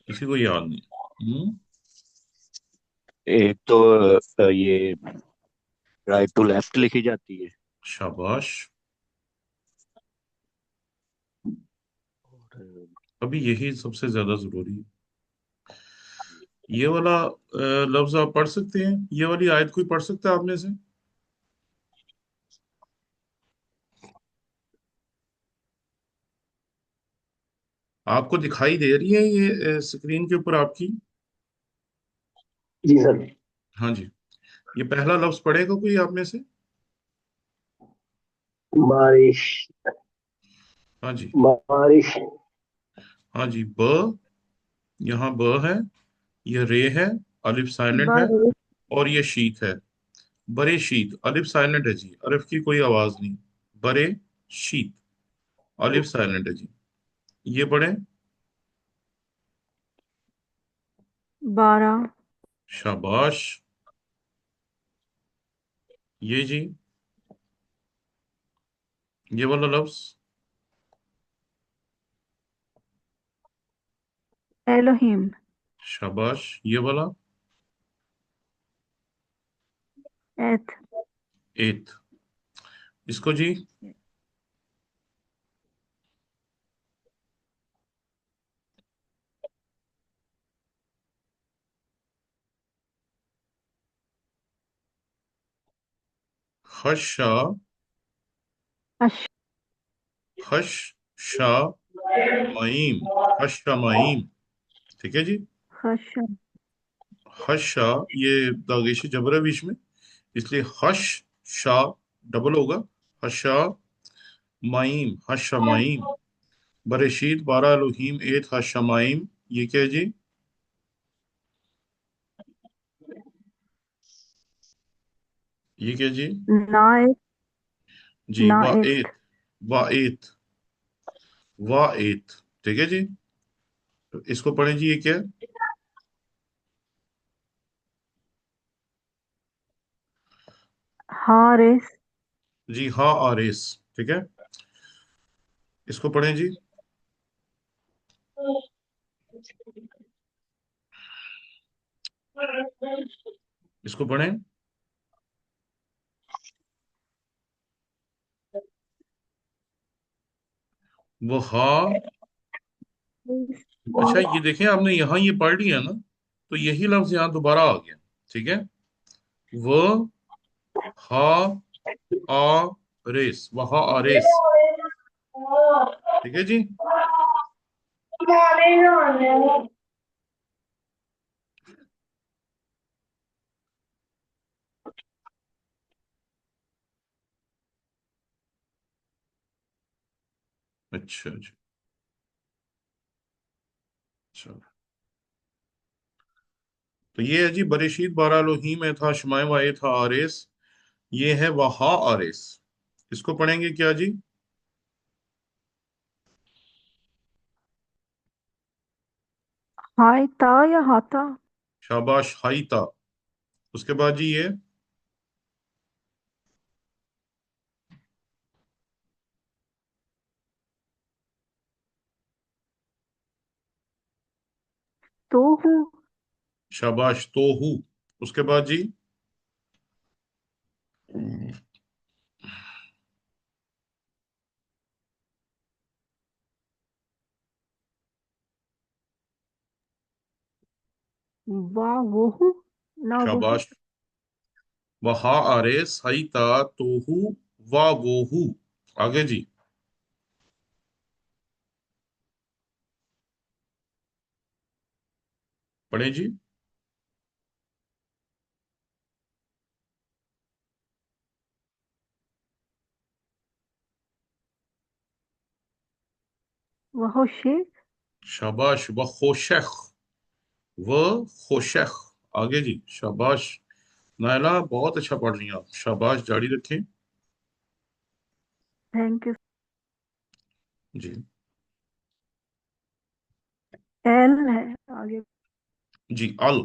किसी को याद नहीं। एक तो ये राइट टू लेफ्ट लिखी जाती है। शाबाश। और, अभी यही सबसे ज्यादा जरूरी है। ये वाला लफ्ज आप पढ़ सकते हैं? ये वाली आयत कोई पढ़ सकता है आप में से? आपको दिखाई दे रही है ये स्क्रीन के ऊपर आपकी? जी सर। हाँ जी। ये पहला लफ्ज पढ़ेगा कोई आप में से? बारिश। हाँ जी। बारिश। हाँ जी, ब। यहाँ ब है, ये रे है, अलिफ साइलेंट है, बारिश। और ये शीत है। बरे शीत, अलिफ साइलेंट है जी, अलिफ की कोई आवाज नहीं। बरे शीत, अलिफ साइलेंट है जी। ये पढ़े। बारह। शाबाश। ये जी, ये वाला लफ्ज। एलोहिम। शाबाश। ये वाला। एथ। एथ। इसको जी। हशा। अश। हश शा मईम। हशा मईम। ठीक है जी। हश। हशा, ये दागेश जबर है बीच में, इसलिए हश शा डबल होगा। Hush mime, hush mime. बरेशीत बारा लोहीम एत हशा माइम। ये क्या है जी? ये क्या जी? नाइट। जी नाइट। वाएत। वाएत। वाएत। ठीक है जी। तो इसको पढ़ें जी, ये क्या है? हारिस। जी हा आरिस। ठीक है। इसको पढ़ें जी। इसको पढ़ें। वो हा। अच्छा, ये देखें आपने यहाँ ये पढ़ लिया ना, तो यही लफ्ज यहाँ दोबारा आ गया। ठीक है। वो हा आ रेस, वहा आरेस। ठीक है जी। अच्छा जी। अच्छा, तो ये है जी बरेशीत बारा लोही में था शमाय वाए था आरेस। ये है वहा आरेस। इसको पढ़ेंगे क्या जी? हायता या हाथा। शाबाश, हाइता। उसके बाद जी ये। तो हूँ। शाबाश, तोहू। उसके बाद जी। वाह वो हूँ। ना वो हूँ। शाबाश। वहा आरेस हाइता तोहू वा वोहू। आगे जी। पढ़े जी। वह शेख। शाबाश, व खोशख। व खोशख। आगे जी। शाबाश। नायला, बहुत अच्छा पढ़ रही हैं आप, शाबाश, जारी रखें। Thank you. जी। एल है आगे। जी अल।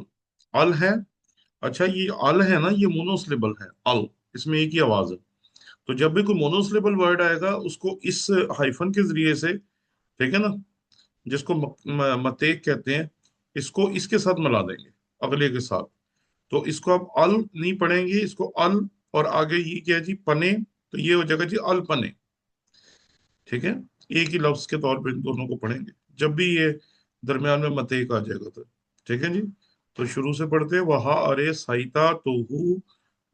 अल है। अच्छा, ये अल है ना, ये मोनोसिलेबल है अल। इसमें एक ही आवाज है। तो जब भी कोई मोनोसिलेबल वर्ड आएगा उसको इस हाइफन के जरिए से, ठीक है ना, जिसको मतेक कहते हैं, इसको इसके साथ मिला देंगे, अगले के साथ। तो इसको आप अल नहीं पढ़ेंगे, इसको अल, और आगे ये क्या है जी, पने, तो ये हो जाएगा जी अल पने। ठीक है, एक ही लफ्ज के तौर पे इन दोनों को पढ़ेंगे जब भी ये दरमियान में मते एक आ जाएगा तो। ठीक है जी। तो शुरू से पढ़ते हैं, वहा अरे साइता तोहू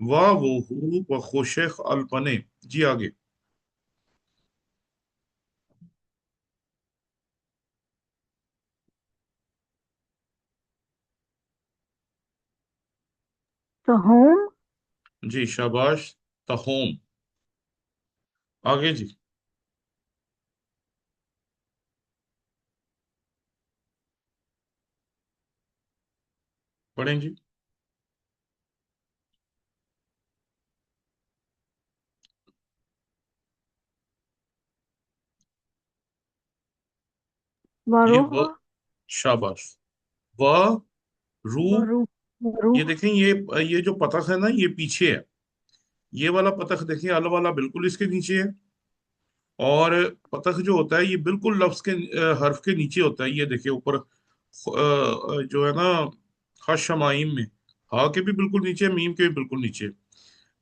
व वोहू व खुशेख अल्पने। जी आगे। तो होम, जी शाबाश, तहोम। आगे जी। पढ़ें जी। ये वरोह, व, शाबाश, व, रू। वरू, ये वरूह। देखें, ये जो पतख है ना, ये पीछे है। ये वाला पतख देखिए, अल वाला बिल्कुल इसके नीचे है। और पतख जो होता है, ये बिल्कुल लफ्ज के हर्फ के नीचे होता है। ये देखिए ऊपर जो है ना, हशमाइम में, हा के भी बिल्कुल नीचे, मीम के भी बिल्कुल नीचे।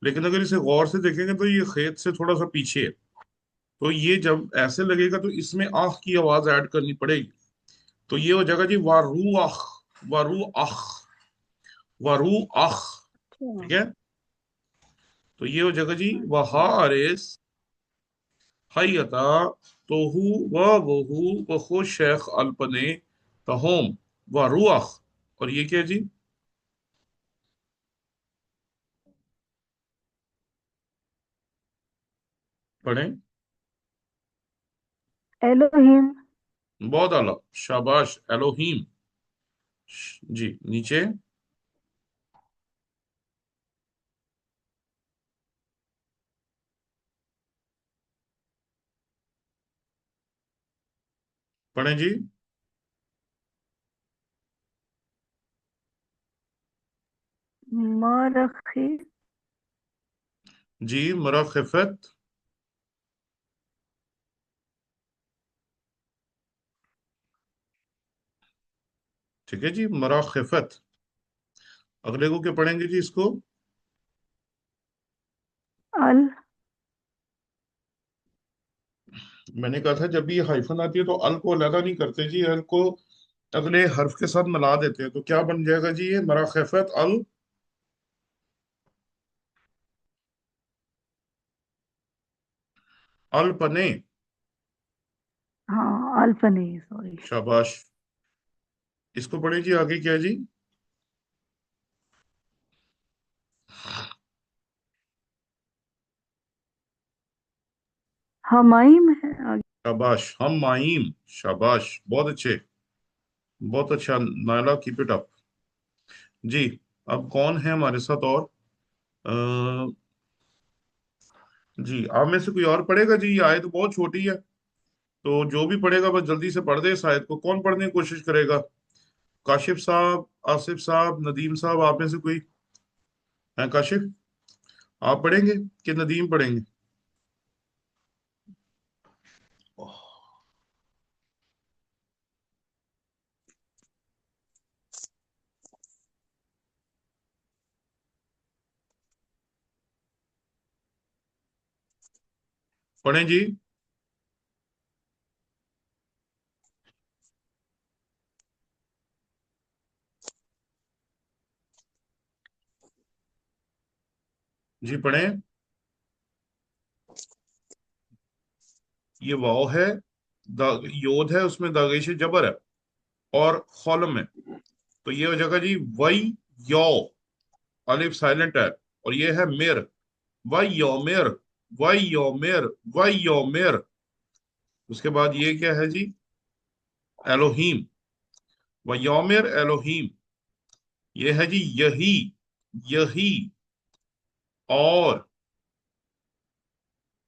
लेकिन अगर इसे गौर से देखेंगे तो ये खेत से थोड़ा सा पीछे है। तो ये जब ऐसे लगेगा तो इसमें आख की आवाज ऐड करनी पड़ेगी। तो ये हो जाएगा जी वारू आख, वारू आख, वारू आख। अच्छा। ठीक है। तो ये हो जाएगा जी वहारिस हयता तोहू व वहू व खो शेख अल्पने तहोम व रुआख। और ये क्या जी, पढ़ें। एलोहिम, बहुत आला, शाबाश, एलोहीम। जी नीचे। पढ़ें जी। मरखी, जी मराखफत। ठीक है जी, मराखफत। अगले को क्या पढ़ेंगे जी, इसको। अल, मैंने कहा था जब भी ये हाइफन आती है तो अल को अलग नहीं करते जी, अल को अगले हर्फ के साथ मिला देते हैं। तो क्या बन जाएगा जी, ये मराखफत अल, अल पने। हाँ अल्पने, सॉरी। शाबाश। इसको पढ़े जी, आगे क्या है जी। हमाइम है आगे। शाबाश, हम माहिम। शाबाश, बहुत अच्छे, बहुत अच्छा नायला, कीप इट अप। जी। अब कौन है हमारे साथ और। अ, जी, आप में से कोई और पढ़ेगा जी, ये आयत बहुत छोटी है। तो जो भी पढ़ेगा बस जल्दी से पढ़ दे इस आयत को। कौन पढ़ने की कोशिश करेगा। काशिफ साहब, आसिफ साहब, नदीम साहब, आप में से कोई है। काशिफ, आप पढ़ेंगे कि नदीम पढ़ेंगे। पढ़ें जी। जी पढ़ें। ये वाव है, योद है, उसमें दागेश जबर है, और कॉलम है। तो ये हो जाएगा जी वई यो, अलिफ साइलेंट है, और ये है मेर, वाई योमेर, वाई योमेर, वाई योमेर। उसके बाद ये क्या है जी, एलोहीम, व योमेर एलोहीम। ये है जी यही, यही, और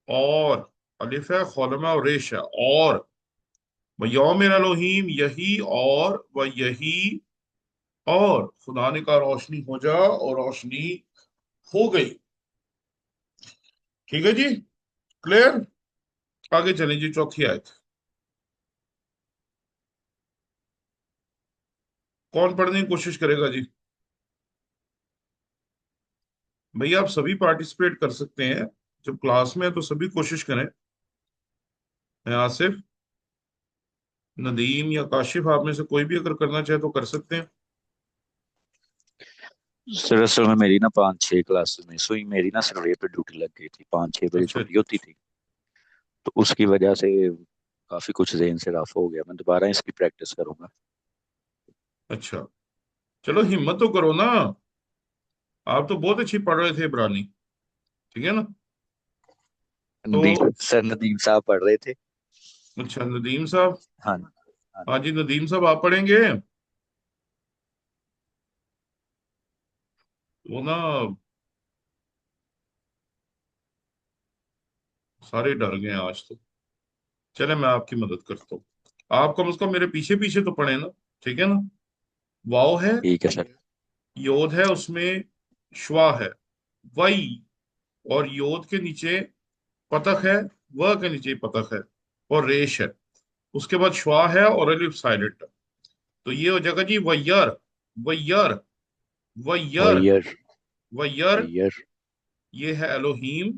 और अलिफ है, खौलमा और रेश है, और व योमेर एलोहीम, यही और व यही, और खुदा ने कहा रोशनी हो जा, और रोशनी हो गई। ठीक है जी, क्लियर। आगे चलें जी, 4थी आयत। कौन पढ़ने की कोशिश करेगा जी? भैया आप सभी पार्टिसिपेट कर सकते हैं, जब क्लास में है तो सभी कोशिश करें। मैं आसिफ, नदीम या काशिफ, आप में से कोई भी अगर करना चाहे तो कर सकते हैं। सर असल में मेरी ना 5-6 क्लासेस मिस हुई। मेरी ना सर्वे पे ड्यूटी लग गई थी, 5-6 बजे अच्छा छुट्टी होती थी। तो उसकी वजह से काफी कुछ ज़हन से रफ हो गया। मैं दोबारा इसकी प्रैक्टिस करूंगा। अच्छा, चलो हिम्मत तो करो ना। आप तो बहुत अच्छी पढ़ रहे थे इब्रानी, ठीक है ना? तो नदीम साहब पढ़ रहे थे। अच्छा नदीम साहब, हाँ। हाँ। हाँ जी नदीम साहब आप पढ़ेंगे? वो ना सारे डर गए हैं आज तो। चले मैं आपकी मदद करता हूँ। आप कम से कम मेरे पीछे पीछे तो पढ़े ना, ठीक है ना? वाव है, ठीक है सर। योद है, उसमें श्वा है, वई, और योद के नीचे पतख है, व के नीचे पतख है, और रेश है। उसके बाद श्वा है और अलिफ साइलेंट है। तो ये हो जाएगा जी वैयर, वैयर, वैयर, वयर। वैयर। वयर। ये है एलोहीम,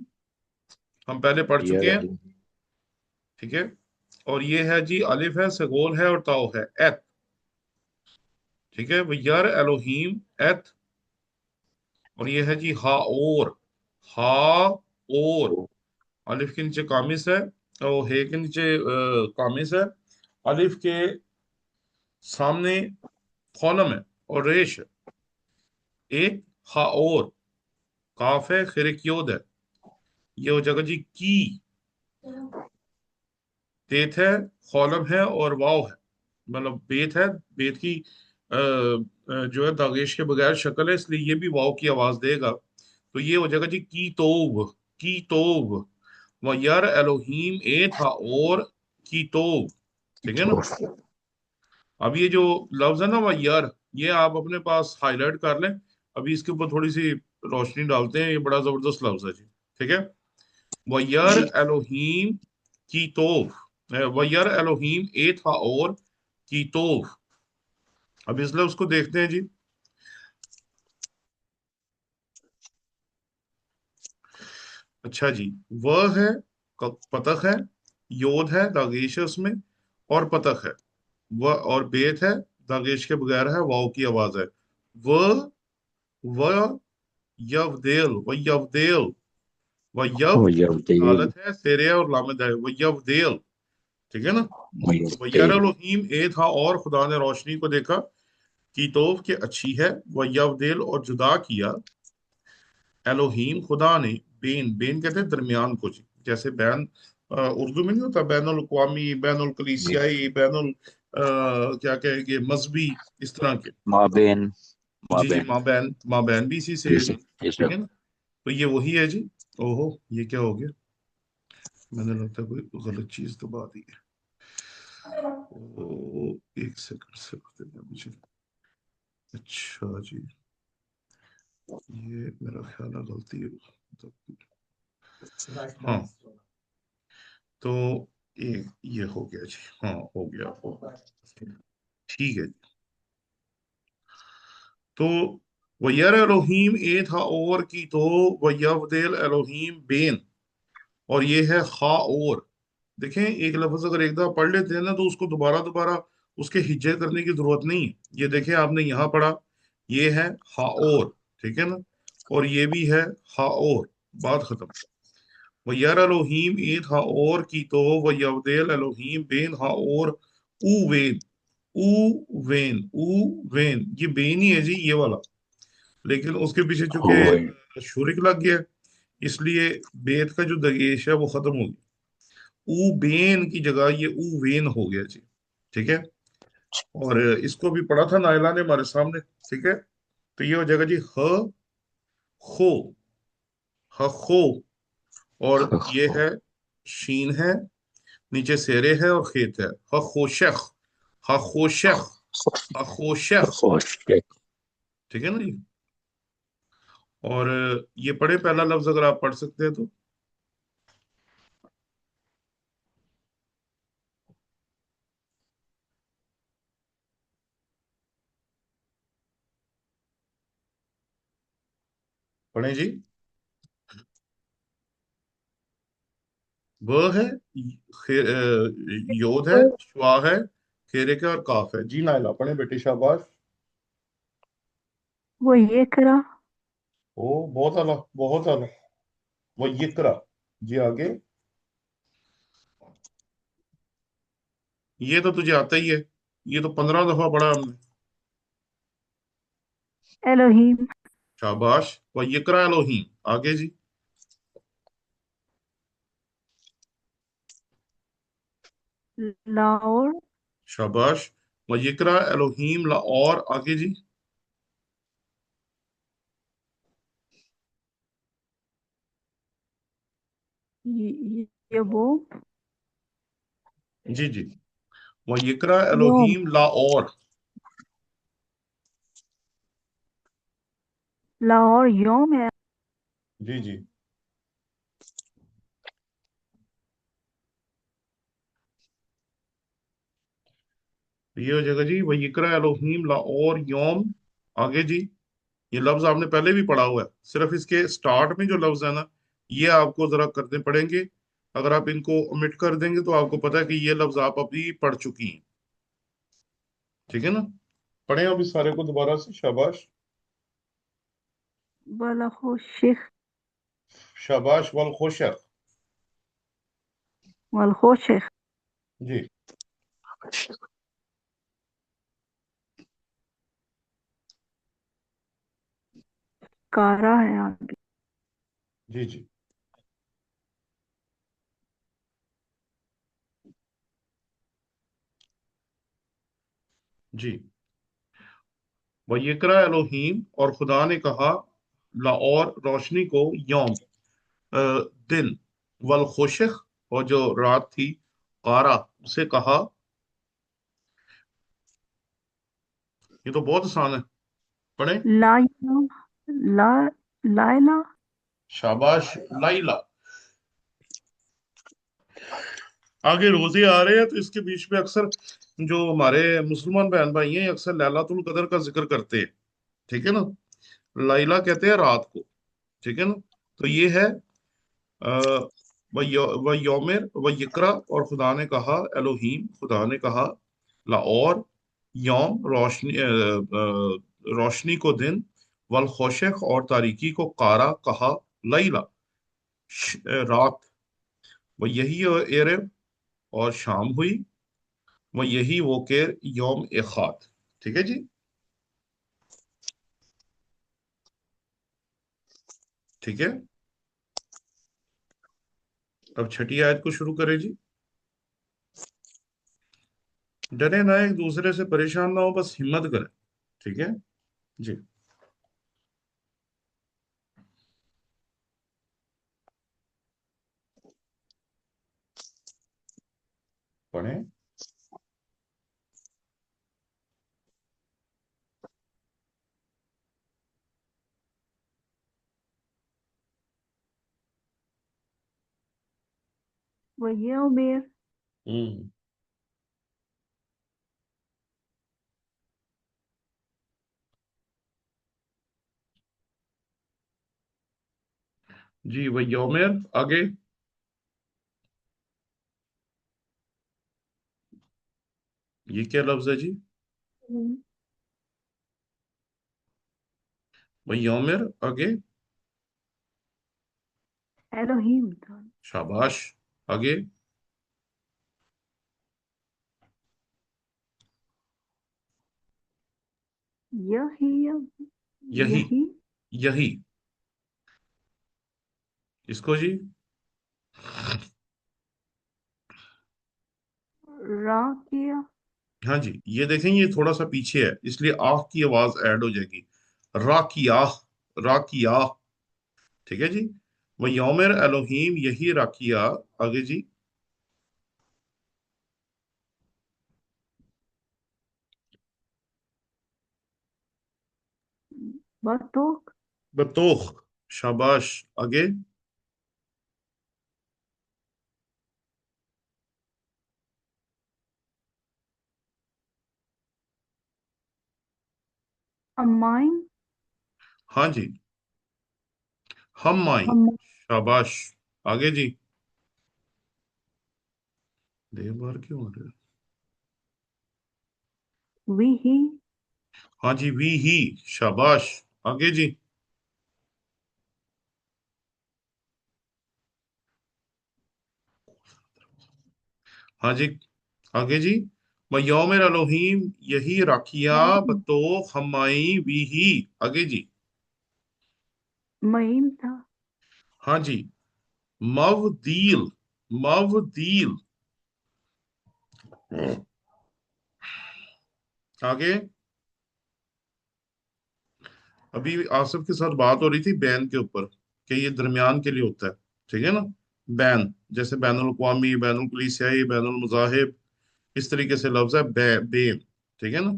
हम पहले पढ़ चुके वयर। हैं, ठीक है। और ये है जी अलिफ है, सगोल है और ताओ है, एत, ठीक है। वैयर एलोहीम एत। और ये है जी हा और, हा और, अलिफ के नीचे कामिस है और हे के नीचे कामिस है। अलिफ के सामने कॉलम है और रेश है। एक हा और, काफ है, खिरकियोद है। ये हो जाएगा जी की, तेत है, कॉलम है और वाव है, मतलब बेत है। बेत की जो है दागेश के बगैर शक्ल है, इसलिए ये भी वाव की आवाज देगा। तो ये हो जाएगा जी की तोब, की तोब। व यार एलोहीम ए था और की तोब, ठीक है ना? अब ये जो लफ्ज है ना वैयर, ये आप अपने पास हाईलाइट कर लें। अभी इसके ऊपर थोड़ी सी रोशनी डालते हैं, ये बड़ा जबरदस्त लफ्ज है जी, ठीक है। वैयर जी। एलोहीम की तोफ, वैयर एलोहीम ए था और की तोफ। अब इस लफ्ज को देखते हैं जी। अच्छा जी, वह है, पतख है, योद है, दागेश है उसमें, और पतख है। वह और बेत है, दागेश के बगैर है, वाव की आवाज है। वह, व यवदेल, व यवदेल, व यव वयर तेल। हालत है, सेरे और लामद है, व यवदेल, ठीक है ना? वयर तो वैयर तेल। एलोहीम ए था और खुदा ने रोशनी को देखा, की तोफ के अच्छी है, व यवदेल और जुदा किया, एलोहीम खुदा ने, बेन, बेन कहते हैं दरमियान को जी, जैसे बैन उर्दू में नहीं होता बैनुल अक़वामी, बैनुल कलीसियाई, बैनुल क्या कहेंगे मजहबी, इस तरह के। माबेन। जी जी, माबेन। माँ बहन भी इसी से जी है जी, सर। जी ठीक सर। है ना? तो ये वही है जी। ओहो, ये क्या हो गया? मैंने लगता है कोई गलत चीज दबा दी है। ओ, एक सेकंड से देना मुझे। अच्छा जी, ये मेरा ख्याल है गलती है, हाँ। तो ये हो गया जी, हाँ हो गया, हो गया। ठीक है जी। तो वैयर एलोहीम ए था और की तो वयवदेल एलोहीम बेन, और ये है खा और। देखें, एक लफ्ज अगर एक दफा पढ़ लेते हैं ना तो उसको दोबारा दोबारा उसके हिज्जे करने की जरूरत नहीं है। ये देखें, आपने यहाँ पढ़ा, ये है हा और, ठीक है ना? और ये भी है हा और, बात खत्म। वैयर एलोहीम ए था और की तो वयवदेल एलोहीम बेन हा और ऊ वेन, ऊ वेन, ऊ वेन, ये बेन ही है जी, ये वाला। लेकिन उसके पीछे वयर। चूंकि शुरिक लग गया, इसलिए बेत का जो दगेश है वो खत्म हो गया। ऊ बेन की जगह ये ऊ वेन हो गया जी, ठीक है। और इसको भी पढ़ा था नायला ने हमारे सामने, ठीक है। तो ये हो जाएगा जी ह खो, ह खो। और ये है शीन है, नीचे सेरे है और खेत है, ह खोशख, ह खोशख, ह खोशख, ठीक है ना जी? और ये पढ़े पहला लफ्ज अगर आप पढ़ सकते हैं तो। पढ़े जी। व है, योद है, श्वा है, खेरे के और काफ है। जी नाइला पढ़े बेटी, शाबाश। वो ये करा। ओ बहुत आला, बहुत आला। वो यिक्रा। जी आगे। ये तो तुझे आता ही है, ये तो 15 दफा पढ़ा हमने। एलोहीम। शाबाश। वो यिक्रा एलोहीम। आगे जी। लाहौर। शाबाश। वो यिक्रा एलोहीम ला, और आगे जी। यबूब। जी जी। वो यिक्रा योम। एलोहीम ला, और। लाहौर योम है। जी जी। ये हो जाएगा जी, वो यिक्रा एलोहीम ला और योम। आगे जी। ये लफ्ज आपने पहले भी पढ़ा हुआ है, सिर्फ इसके स्टार्ट में जो लफ्ज है ना, ये आपको जरा करने पड़ेंगे। अगर आप इनको ओमिट कर देंगे तो आपको पता है कि ये लफ्ज आप अभी पढ़ चुकी हैं। ठीक है ना। पढ़े आप इस सारे को दोबारा से, शाबाश। वलखुशिख। शाबाश वल खुशक। वलखुशिख। जी कारा है आगे। जी। जी जी। वयकरा एलोहीम, और खुदा ने कहा, ला और रोशनी को, यौम दिन, वल खुशक, और जो रात थी, कारा उसे कहा। ये तो बहुत आसान है, पढ़े। लाइला। ला। लाइला। शाबाश लाइला। आगे रोजे आ रहे हैं तो इसके बीच में अक्सर जो हमारे मुसलमान बहन भाई हैं, ये अक्सर लैलातुल कदर का जिक्र करते हैं। ठीक है ना। लाइला कहते हैं रात को। ठीक है ना। तो ये है व योमिर व यकरा, और खुदा ने कहा, एलोहीम खुदा ने कहा, लाऔर यौम रोशनी, रोशनी को दिन, वल खोशक और तारीकी को, कारा कहा, लैला रात, व यही एरब और शाम हुई, व यही वोकेर यौम एखात। ठीक है जी। ठीक है। अब छठी आयत को शुरू करें जी। डरे ना, एक दूसरे से परेशान ना हो, बस हिम्मत करें। ठीक है जी। पढ़ें। वो ये उमेर। हम्म। जी वह यौमेर। आगे। ये क्या लफ्ज है जी। वह यौमेर। आगे। एलोहीम था। शाबाश। आगे। यही। यही। यही। यही। इसको जी। रा किया। हाँ जी, ये देखें, ये थोड़ा सा पीछे है, इसलिए आह की आवाज ऐड हो जाएगी। रा की आह। रा की आह। ठीक है जी। वह यौमेर एलोहीम, यही राकिया। आगे जी। बतूक। बतोख। शाबाश। आगे। अमाइन। हाँ जी। हमाई, हम शाबाश। आगे जी। देर बार क्यों हो रहा है? वी ही हाँ जी, वी ही, शाबाश। आगे जी। हाँ जी, आगे जी। यौम एलोहीम यही राखिया बतो हमाई वी ही। आगे जी। मईम था। हाँ जी, मवदील, मवदील। आगे। अभी आसिफ के साथ बात हो रही थी बैन के ऊपर, कि ये दरमियान के लिए होता है, ठीक है ना। बैन, जैसे बैनुल अक़वामी, बैनुल कलीसियाई, बैनुल मज़ाहिब, इस तरीके से लफ्ज है बेन, ठीक है ना।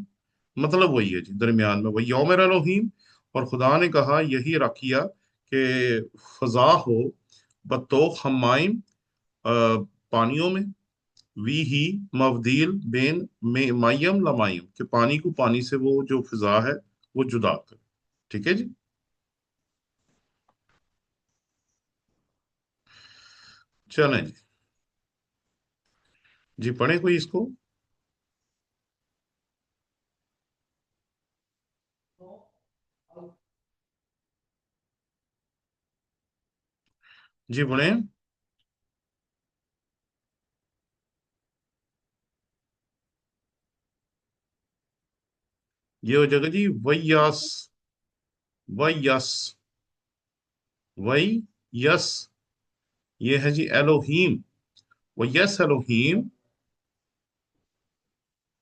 मतलब वही है जी, दरमियान में वही यौम एलोहीम। और खुदा ने कहा यही रखिया कि फजा हो बतो हमाइम, पानियों में, वी ही मवदील बेन में मायम लमायम, कि पानी को पानी से वो जो फिजा है वो जुदा कर। ठीक है जी। चलें जी। जी पढ़े कोई इसको। जी पढ़े। ये हो जाएगा जी वयस, वयस, वही यस। ये है जी एलोहीम, वयस एलोहीम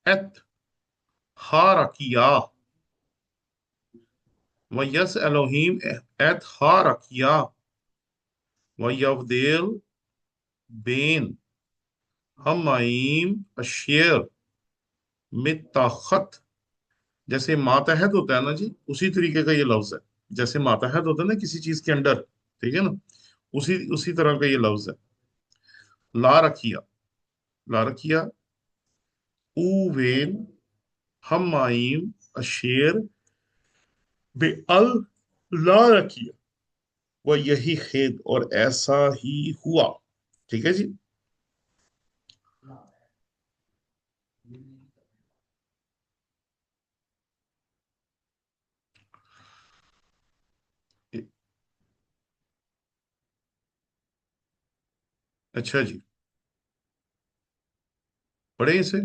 एत हारकिया, वयस एलोहीम एत हारकिया वयवदेल बेन हमाइम अशेर मिताखत। जैसे मातहत होता है ना जी, उसी तरीके का ये लफ्ज है। जैसे मातहत होता है ना किसी चीज के अंडर, ठीक है ना, उसी उसी तरह का ये लफ्ज है। ला रखिया, ला रखिया ऊवेन हमाइम अशेर बे अल, ला रखिया वह यही खेद, और ऐसा ही हुआ। ठीक है जी। अच्छा जी, पढ़े इसे।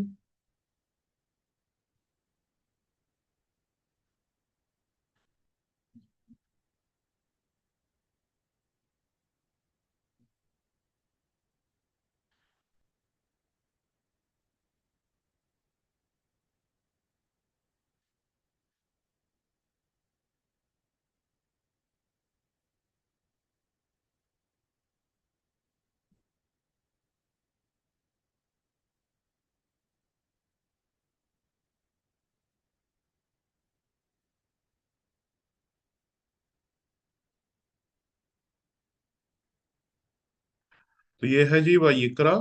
तो ये है जी व यकरा,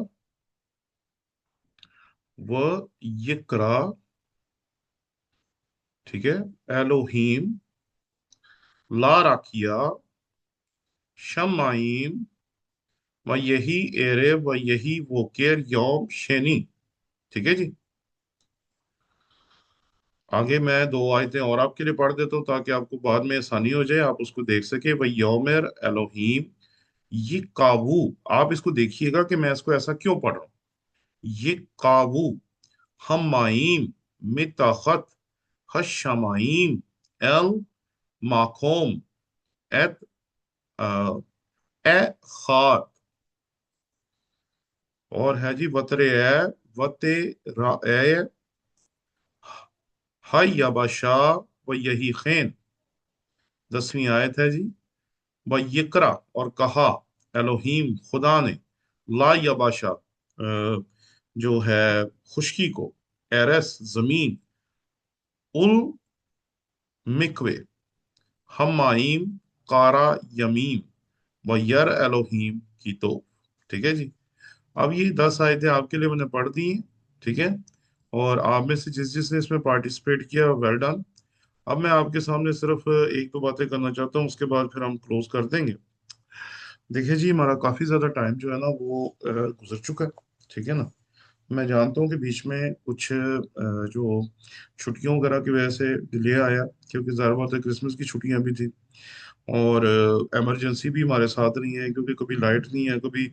व यकरा, ठीक है। एलोहीम ला राखिया शमाइम व यही एरे व यही वोकेर यौम शेनी। ठीक है जी। आगे मैं दो आयतें और आपके लिए पढ़ देता हूँ ताकि आपको बाद में आसानी हो जाए, आप उसको देख सके। वह यौमेर एलोहीम, ये काबू, आप इसको देखिएगा कि मैं इसको ऐसा क्यों पढ़ रहा हूँ। ये काबू हमाइम मिताखत हशमाइम एल माखोम एत ए खात। और है जी वतरे ए वते रा ए हाय यबाशा व यही खैन। 10वीं आयत है जी। व यकरा, और कहा एलोहीम खुदा ने, ला यबाशा, जो है खुशकी को, एरस जमीन, उल मिकवे हमाइम कारा यमीम व यर एलोहीम की तो। ठीक है जी। अब ये 10 आयतें आपके लिए मैंने पढ़ दी हैं, ठीक है। और आप में से जिस जिसने इसमें पार्टिसिपेट किया वेल डन। अब मैं आपके सामने सिर्फ एक दो बातें करना चाहता हूँ, उसके बाद फिर हम क्लोज कर देंगे। देखिए जी, हमारा काफी ज्यादा टाइम जो है ना वो गुजर चुका है। ठीक है ना। मैं जानता हूँ कि बीच में कुछ जो छुट्टियों वगैरह की वजह से डिले आया, क्योंकि ज़ाहिर बात है क्रिसमस की छुट्टियां भी थी, और इमरजेंसी भी हमारे साथ नहीं है, क्योंकि कभी लाइट नहीं है, कभी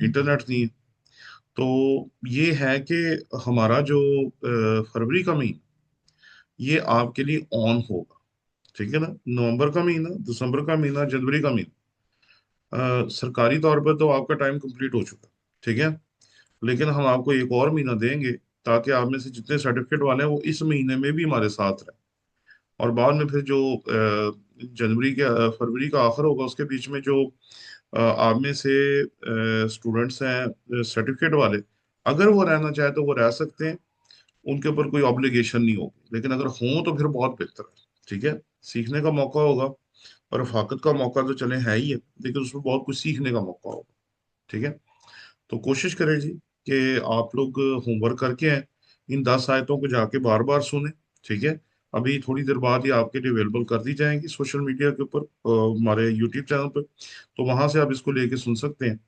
इंटरनेट नहीं है। तो ये है कि हमारा जो फरवरी का महीना, ये आपके लिए ऑन होगा। ठीक है ना। नवंबर का महीना, दिसंबर का महीना, जनवरी का महीना, सरकारी तौर पर तो आपका टाइम कंप्लीट हो चुका है। ठीक है। लेकिन हम आपको एक और महीना देंगे, ताकि आप में से जितने सर्टिफिकेट वाले हैं वो इस महीने में भी हमारे साथ रहें। और बाद में फिर जो जनवरी के फरवरी का आखिर होगा, उसके बीच में जो आप में से स्टूडेंट्स हैं सर्टिफिकेट वाले, अगर वो रहना चाहे तो वो रह सकते हैं। उनके ऊपर कोई ऑब्लिगेशन नहीं होगी, लेकिन अगर हों तो फिर बहुत बेहतर है। ठीक है। सीखने का मौका होगा, और रफाकत का मौका तो चले है ही है, लेकिन उसमें बहुत कुछ सीखने का मौका होगा। ठीक है। तो कोशिश करें जी कि आप लोग होमवर्क करके आए, इन 10 आयतों को जाके बार बार सुने। ठीक है। अभी थोड़ी देर बाद ही आपके लिए अवेलेबल कर दी जाएंगी सोशल मीडिया के ऊपर, हमारे यूट्यूब चैनल पर। तो वहां से आप इसको लेके सुन सकते हैं,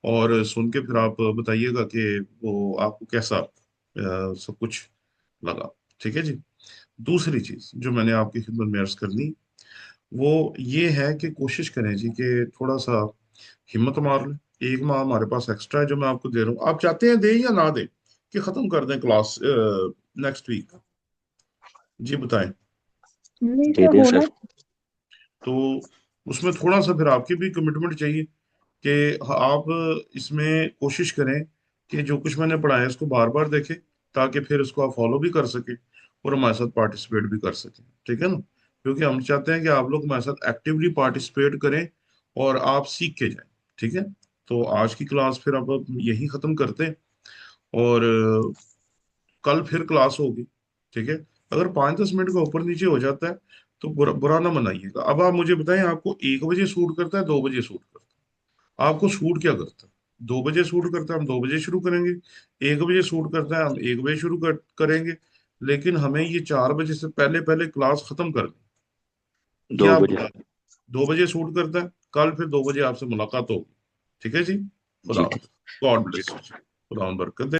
और सुन के फिर आप बताइएगा कि वो आपको कैसा सब कुछ लगा। ठीक है जी। दूसरी चीज जो मैंने आपकी खिदमत में अर्ज करनी, वो ये है कि कोशिश करें जी कि थोड़ा सा हिम्मत मार लें। एक माह हमारे पास एक्स्ट्रा है जो मैं आपको दे रहा हूँ। आप चाहते हैं दें या ना दें, कि खत्म कर दें क्लास नेक्स्ट वीक? जी बताएं। नहीं दे सर, दें होना। सर। तो उसमें थोड़ा सा फिर आपकी भी कमिटमेंट चाहिए, कि आप इसमें कोशिश करें कि जो कुछ मैंने पढ़ाया है इसको बार बार देखें, ताकि फिर उसको आप फॉलो भी कर सकें, और हमारे साथ पार्टिसिपेट भी कर सकें। ठीक है ना। क्योंकि हम चाहते हैं कि आप लोग हमारे साथ एक्टिवली पार्टिसिपेट करें, और आप सीख के जाएं। ठीक है। तो आज की क्लास फिर अब यही खत्म करते हैं, और कल फिर क्लास होगी। ठीक है। अगर 5-10 मिनट का ऊपर नीचे हो जाता है तो बुरा बुरा ना मनाइएगा। अब आप मुझे बताएं, आपको 1 बजे शूट करता है, 2 बजे शूट करता है? आपको शूट क्या करता है? 2 बजे शूट करता है, हम 2 बजे शुरू करेंगे। 1 बजे शूट करता है, हम 1 बजे शुरू करेंगे। लेकिन हमें ये 4 बजे से पहले पहले क्लास खत्म कर दें। ये दो आप बजे बता दें। 2 बजे शूट करता है, कल फिर 2 बजे आपसे मुलाकात होगी। ठीक है जी। खुदा जी। हाफिज। गॉड ब्लेस यू जी। खुदा बरकत दे।